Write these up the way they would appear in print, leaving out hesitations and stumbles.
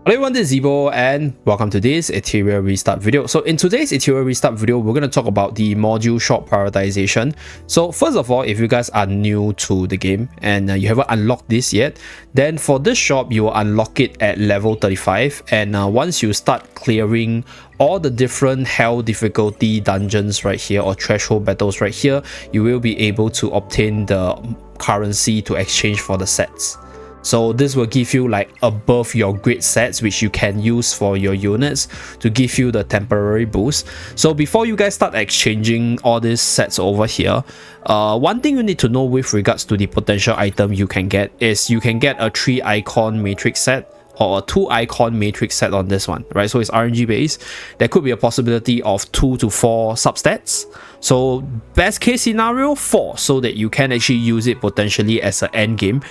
Hello everyone, this is Zeeebo and welcome to this Etheria restart video. So in today's Etheria restart video, we're going to talk about the module shop prioritization. So first of all, if you guys are new to the game and you haven't unlocked this yet, then for this shop, you will unlock it at level 35. And once you start clearing all the different hell difficulty dungeons right here or threshold battles right here, you will be able to obtain the currency to exchange for the sets. So this will give you like above your grid sets, which you can use for your units to give you the temporary boost. So before you guys start exchanging all these sets over here, one thing you need to know with regards to the potential item you can get is you can get a 3 icon matrix set or a 2 icon matrix set on this one, right? So it's RNG based. There could be a possibility of 2 to 4 substats. So best case scenario 4, so that you can actually use it potentially as an end game,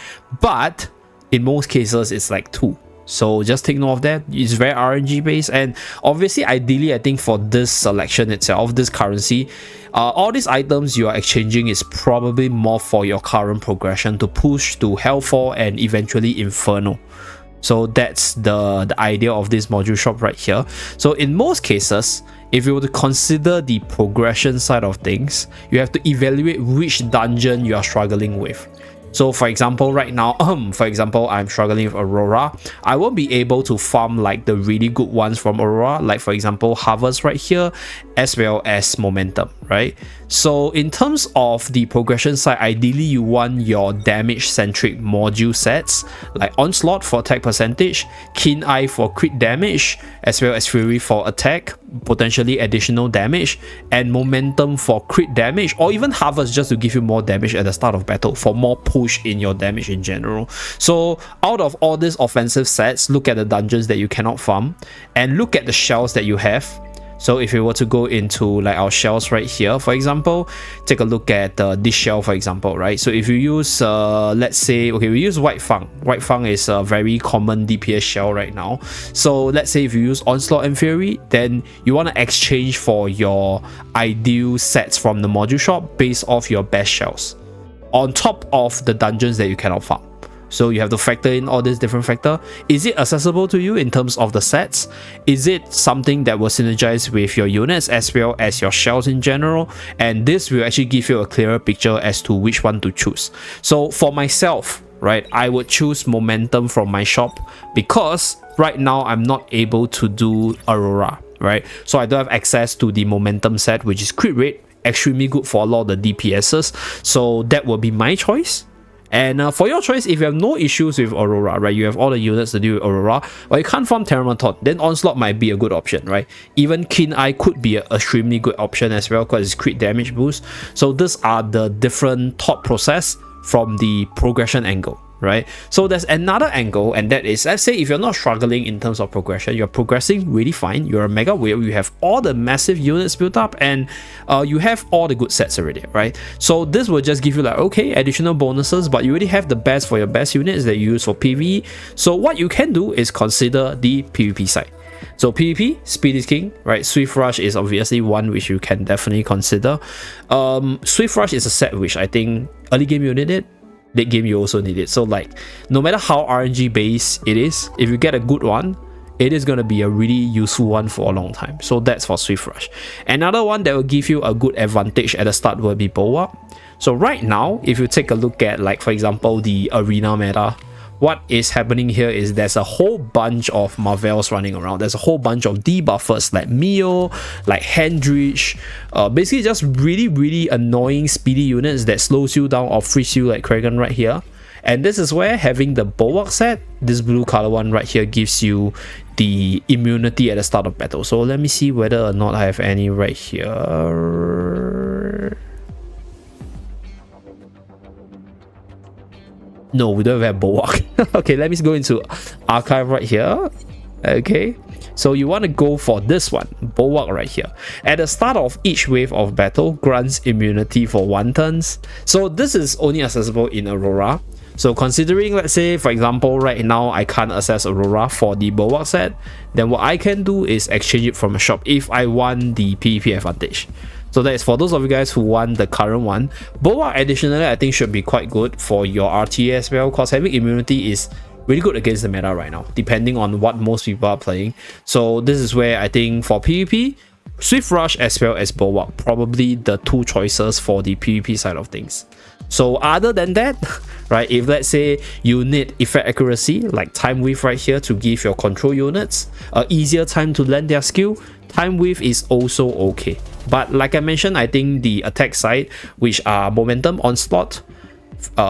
but in most cases it's like 2. So just take note of that. It's very RNG based, and obviously ideally I think for this selection itself, this currency, all these items you are exchanging is probably more for your current progression to push to Hellfall and eventually Inferno. So that's the idea of this module shop right here. So in most cases, if you were to consider the progression side of things, you have to evaluate which dungeon you are struggling with. So for example, right now, for example, I'm struggling with Aurora. I won't be able to farm like the really good ones from Aurora, like for example, Harvest right here, as well as Momentum, right? So in terms of the progression side, ideally you want your damage centric module sets like Onslaught for attack percentage, Keen Eye for crit damage, as well as Fury for attack, potentially additional damage, and Momentum for crit damage, or even Harvest just to give you more damage at the start of battle for more push in your damage in general. So out of all these offensive sets, look at the dungeons that you cannot farm and look at the shells that you have. So if you were to go into like our shells right here, for example, take a look at this shell, for example, right? So if you use, let's say, okay, we use White Fang. White Fang is a very common DPS shell right now. So let's say if you use Onslaught and Fury, then you want to exchange for your ideal sets from the module shop based off your best shells, on top of the dungeons that you cannot farm. So you have to factor in all these different factors. Is it accessible to you in terms of the sets? Is it something that will synergize with your units as well as your shells in general? And this will actually give you a clearer picture as to which one to choose. So for myself, right, I would choose Momentum from my shop because right now I'm not able to do Aurora, right? So I don't have access to the Momentum set, which is crit rate, extremely good for a lot of the DPSs. So that will be my choice. And for your choice, if you have no issues with Aurora, right, you have all the units to do with Aurora, or you can't farm Terramaton, then Onslaught might be a good option, right? Even Keen Eye could be an extremely good option as well because it's crit damage boost. So these are the different thought process from the progression angle, right? So there's another angle, and that is, let's say if you're not struggling in terms of progression, you're progressing really fine, you're a mega whale, you have all the massive units built up, and you have all the good sets already, right? So this will just give you like, okay, additional bonuses, but you already have the best for your best units that you use for PvE. So what you can do is consider the PvP side. So PvP, Speed is king, right? Swift Rush is obviously one which you can definitely consider. Swift Rush is a set which I think early game you need it, late game you also need it. So like, no matter how RNG based it is, if you get a good one, it is going to be a really useful one for a long time. So that's for Swift Rush. Another one that will give you a good advantage at the start will be Bulwark. So right now, if you take a look at, like for example, the arena meta, what is happening here is there's a whole bunch of Marvels running around. There's a whole bunch of debuffers like Mio, like Hendrich, basically just really annoying speedy units that slows you down or freeze you like Kragan right here. And this is where having the Bulwark set, this blue color one right here, gives you the immunity at the start of battle. So let me see whether or not I have any right here. No, we don't have Bulwark. Okay, let me go into archive right here. Okay, so you want to go for this one, Bulwark right here. At the start of each wave of battle, grants immunity for 1 turn. So this is only accessible in Aurora. So considering, let's say for example, right now I can't access Aurora for the Bulwark set, then what I can do is exchange it from a shop if I want the PvP advantage. So that is for those of you guys who want the current one. Bulwark additionally I think should be quite good for your RTA as well, because having immunity is really good against the meta right now, depending on what most people are playing. So this is where I think for PvP, Swift Rush as well as Bulwark, probably the two choices for the PvP side of things. So other than that, right, if let's say you need effect accuracy like Time Weave right here to give your control units an easier time to land their skill, Time Weave is also okay. But like I mentioned, I think the attack side, which are Momentum, Onslaught,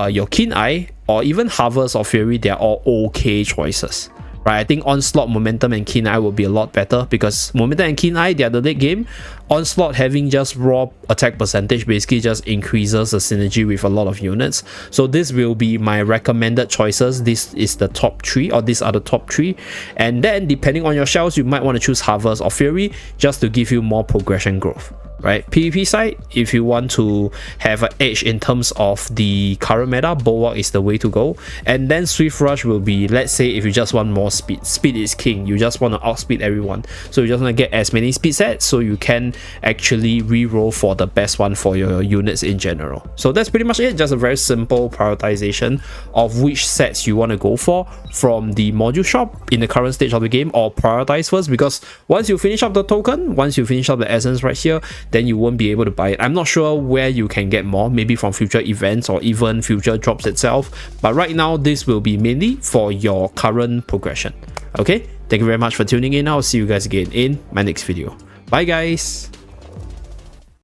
your Keen Eye, or even Harvest or Fury, they are all okay choices. Right, I think Onslaught, Momentum, and Keen Eye will be a lot better because Momentum and Keen Eye, they are the late game. Onslaught having just raw attack percentage basically just increases the synergy with a lot of units. So this will be my recommended choices. This is the top 3, or these are the top 3. And then depending on your shells, you might want to choose Harvest or Fury just to give you more progression growth. Right, PvP side, if you want to have an edge in terms of the current meta, Bulwark is the way to go. And then Swift Rush will be, let's say, if you just want more speed. Speed is king. You just want to outspeed everyone. So you just want to get as many speed sets so you can actually re-roll for the best one for your units in general. So that's pretty much it. Just a very simple prioritization of which sets you want to go for from the module shop in the current stage of the game, or prioritize first, because once you finish up the token, once you finish up the essence right here, then you won't be able to buy it. I'm not sure where you can get more, maybe from future events or even future drops itself, but right now this will be mainly for your current progression. Okay, thank you very much for tuning in. I'll see you guys again in my next video. Bye guys.